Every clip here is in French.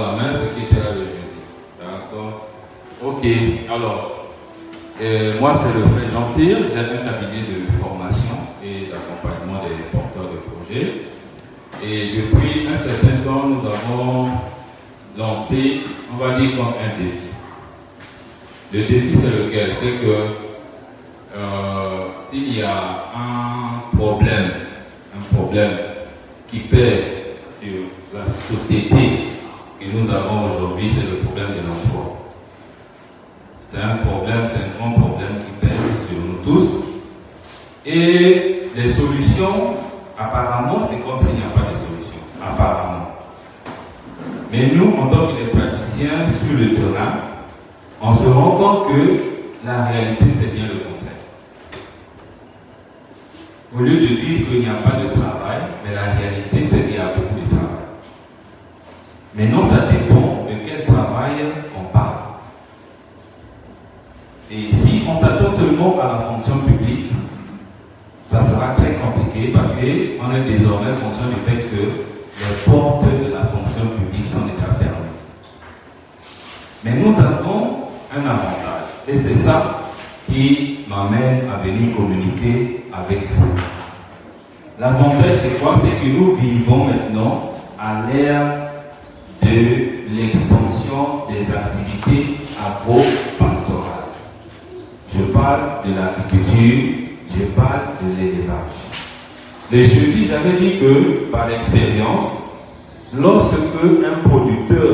la main ceux qui étaient là le jeudi. D'accord. Ok, alors, moi c'est le frère Jean-Cyr, j'ai un cabinet de formation et d'accompagnement des porteurs de projets. Et depuis un certain temps, nous avons lancé, on va dire, comme un défi. Le défi c'est lequel? C'est que s'il y a un problème qui pèse sur la société que nous avons aujourd'hui, c'est le problème de l'emploi. C'est un grand problème qui pèse sur nous tous. Et les solutions, apparemment, c'est comme s'il n'y a pas de solution. Apparemment. Mais nous, en tant que praticiens sur le terrain, on se rend compte que la réalité, c'est bien le contraire. Au lieu de dire qu'il n'y a pas de travail, mais la réalité, c'est qu'il y a beaucoup de travail. Maintenant, ça dépend de quel travail on parle. Et si on s'attend seulement à la fonction publique, ça sera très compliqué parce qu'on est désormais conscient du fait que les portes de la fonction publique sont déjà fermées. Mais nous avons un avantage. Et c'est ça qui m'amène à venir communiquer avec vous. L'avantage, c'est quoi? C'est que nous vivons maintenant à l'ère de l'expansion des activités agro-pastorales. Je parle de l'agriculture, je parle de l'élevage. Le jeudi, j'avais dit que, par expérience, lorsque un producteur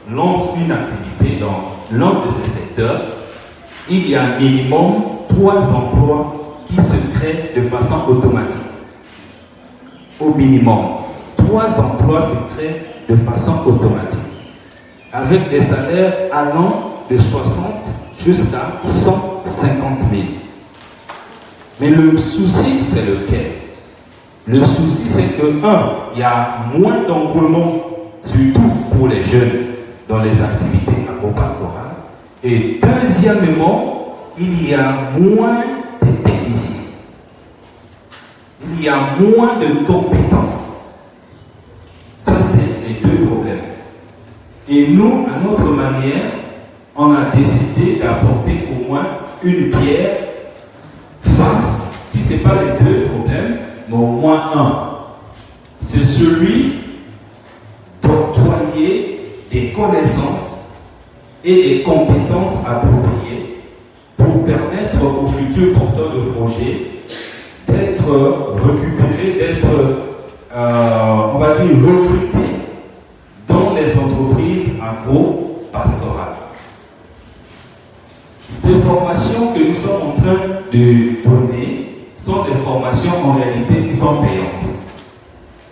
lance une activité dans l'un de ces secteurs, il y a minimum 3 emplois qui se créent de façon automatique. Au minimum, 3 emplois se créent de façon automatique, avec des salaires allant de 60 jusqu'à 150 000. Mais le souci, c'est lequel? Le souci, c'est que, il y a moins d'engouement, surtout pour les jeunes, dans les activités agro-pastorales. Et deuxièmement, il y a moins de techniciens. Il y a moins de compétences. Ça, c'est les 2 problèmes. Et nous, à notre manière, on a décidé d'apporter au moins une pierre face, si ce n'est pas les 2 problèmes, mais au moins un. C'est celui d'octroyer des connaissances et des compétences appropriées pour permettre aux futurs porteurs de projets d'être récupérés, d'être, on va dire, recrutés dans les entreprises agro-pastorales. Ces formations que nous sommes en train de donner sont des formations en réalité qui sont payantes.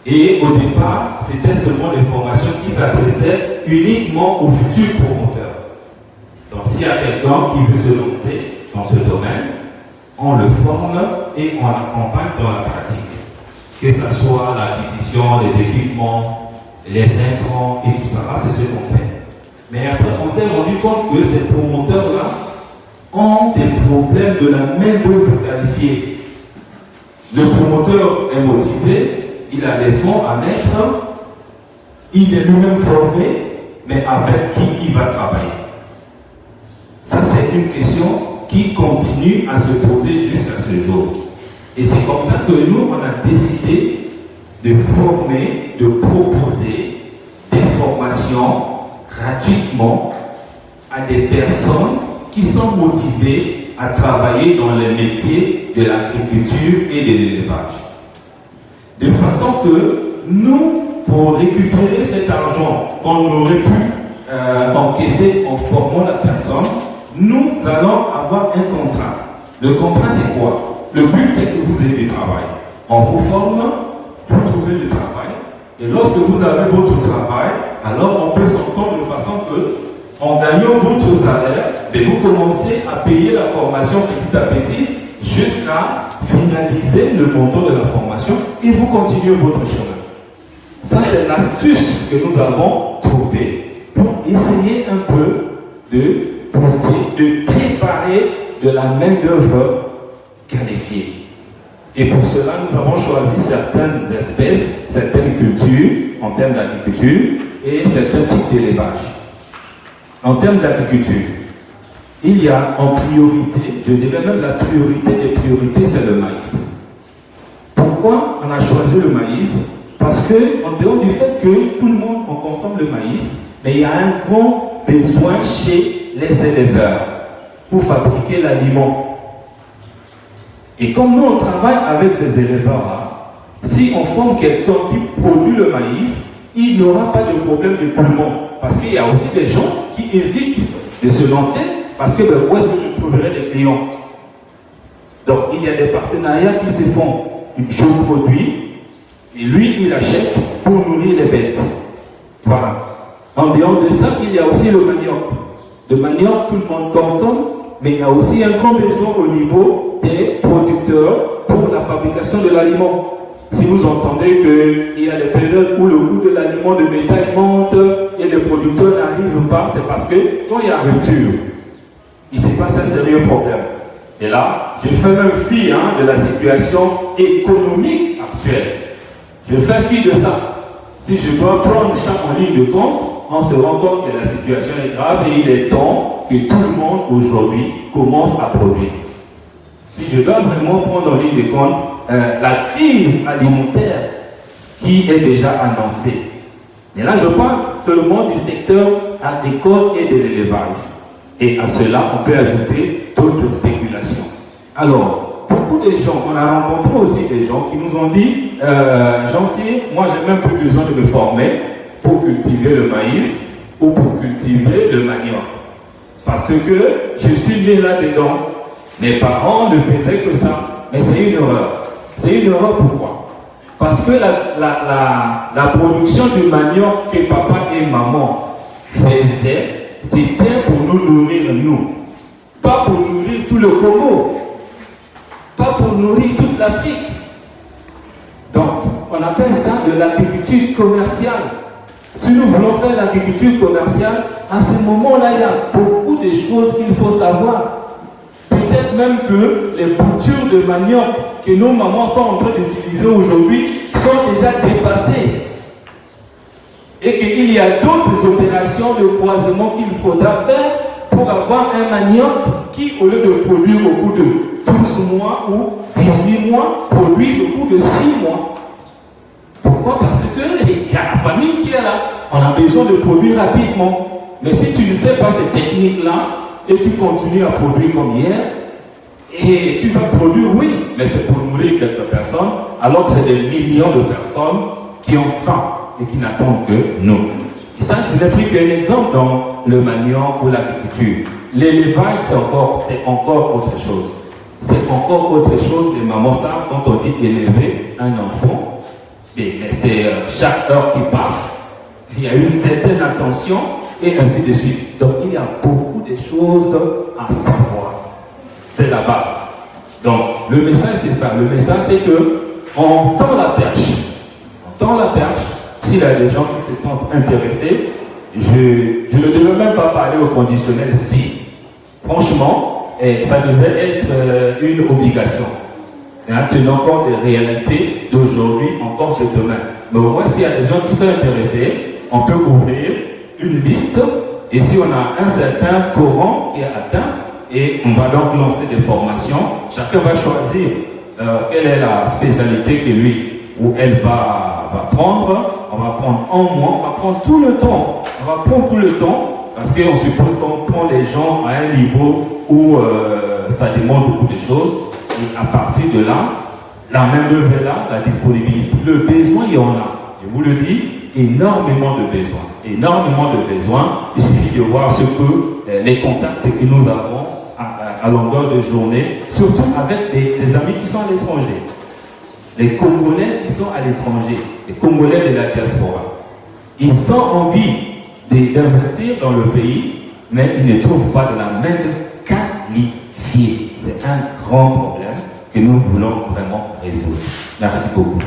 Et au départ, c'était seulement des formations qui s'adressaient uniquement aux futurs promoteurs. Donc s'il y a quelqu'un qui veut se lancer dans ce domaine, on le forme et on l'accompagne dans la pratique. Que ce soit l'acquisition, les équipements, les intrants et tout ça, c'est ce qu'on fait. Mais après, on s'est rendu compte que ces promoteurs-là ont des problèmes de la main-d'œuvre qualifiée. Le promoteur est motivé, il a des fonds à mettre, il est lui-même formé, mais avec qui il va travailler? Ça, c'est une question qui continue à se poser jusqu'à ce jour. Et c'est comme ça que nous, on a décidé de former, de proposer des formations gratuitement à des personnes qui sont motivées à travailler dans les métiers de l'agriculture et de l'élevage. De façon que nous, pour récupérer cet argent qu'on aurait pu encaisser en formant la personne, nous allons avoir un contrat. Le contrat, c'est quoi? Le but, c'est que vous ayez du travail. On vous forme, vous trouvez du travail, et lorsque vous avez votre travail, alors on peut s'entendre de façon que, en gagnant votre salaire, vous commencez à payer la formation petit à petit jusqu'à finaliser le montant de la formation et vous continuez votre chemin. Ça, c'est l'astuce que nous avons trouvée pour essayer un peu de pousser, de préparer de la main-d'œuvre qualifiée. Et pour cela, nous avons choisi certaines espèces, certaines cultures en termes d'agriculture, et certains types d'élevage. En termes d'agriculture, il y a en priorité, je dirais même la priorité des priorités, c'est le maïs. Pourquoi on a choisi le maïs? Parce que, en dehors du fait que tout le monde on consomme le maïs, mais il y a un grand besoin chez les éleveurs pour fabriquer l'aliment. Et comme nous on travaille avec ces éleveurs-là, si on forme quelqu'un qui produit le maïs, il n'aura pas de problème de poumon. Parce qu'il y a aussi des gens qui hésitent de se lancer parce que où est-ce que je trouverai des clients? Donc il y a des partenariats qui se font. Je produis et lui il achète pour nourrir les bêtes. Voilà. En dehors de ça, il y a aussi le manioc. Le manioc, tout le monde consomme, mais il y a aussi un grand besoin au niveau des producteurs pour la fabrication de l'aliment. Si vous entendez qu'il y a des périodes où le goût de l'aliment de bétail monte et les producteurs n'arrivent pas, c'est parce que quand il y a rupture, il se passe un sérieux problème. Et là, je fais même fi de la situation économique actuelle. Je fais fi de ça. Si je dois prendre ça en ligne de compte, on se rend compte que la situation est grave et il est temps que tout le monde aujourd'hui commence à produire. Si je dois vraiment prendre en ligne de compte la crise alimentaire qui est déjà annoncée. Et là, je parle seulement du secteur agricole et de l'élevage. Et à cela, on peut ajouter d'autres spéculations. Alors, beaucoup de gens, on a rencontré aussi des gens qui nous ont dit j'en sais, moi j'ai même plus besoin de me former pour cultiver le maïs ou pour cultiver le manioc. Parce que je suis né là-dedans. Mes parents ne faisaient que ça. Mais c'est une erreur. C'est une erreur pourquoi? Parce que la production du manioc que papa et maman faisaient, c'était pour nous nourrir nous. Pas pour nourrir tout le Congo. Pas pour nourrir toute l'Afrique. Donc, on appelle ça de l'agriculture commerciale. Si nous voulons faire l'agriculture commerciale, à ce moment-là, il y a beaucoup de choses qu'il faut savoir. Peut-être même que les boutures de manioc que nos mamans sont en train d'utiliser aujourd'hui sont déjà dépassées. Et qu'il y a d'autres opérations de croisement qu'il faudra faire pour avoir un manioc qui, au lieu de produire au bout de 12 mois ou 18 mois, produise au bout de 6 mois. Pourquoi? Parce qu'il y a la famille qui est là. On a besoin de produire rapidement. Mais si tu ne sais pas ces techniques-là, et tu continues à produire comme hier, et tu vas produire, oui, mais c'est pour nourrir quelques personnes, alors que c'est des millions de personnes qui ont faim et qui n'attendent que nous. Et ça, je n'ai pris qu'un exemple dans le manioc ou l'agriculture. L'élevage, c'est encore autre chose. C'est encore autre chose, les mamans savent, quand on dit élever un enfant, mais c'est chaque heure qui passe, il y a une certaine attention, et ainsi de suite. Donc il y a beaucoup de choses à savoir. C'est la base. Donc le message c'est ça. Le message c'est que on tend la perche. On tend la perche. S'il y a des gens qui se sentent intéressés, je ne devais même pas parler au conditionnel si. Franchement, ça devait être une obligation. Tenant compte des réalités d'aujourd'hui, encore de demain. Mais au moins s'il y a des gens qui sont intéressés, on peut ouvrir une liste, et si on a un certain courant qui est atteint, et on va donc lancer des formations, chacun va choisir quelle est la spécialité que lui ou elle va prendre. On va prendre un mois, on va prendre tout le temps. On va prendre tout le temps, parce qu'on suppose qu'on prend les gens à un niveau où ça demande beaucoup de choses, et à partir de là, la main-d'œuvre est là, la disponibilité. Le besoin, il y en a. Je vous le dis, énormément de besoins. Énormément de besoins. Il suffit de voir ce que les contacts que nous avons à longueur de journée, surtout avec des amis qui sont à l'étranger. Les Congolais qui sont à l'étranger, les Congolais de la diaspora. Ils ont envie d'investir dans le pays, mais ils ne trouvent pas de la main-d'œuvre qualifiée. C'est un grand problème que nous voulons vraiment résoudre. Merci beaucoup.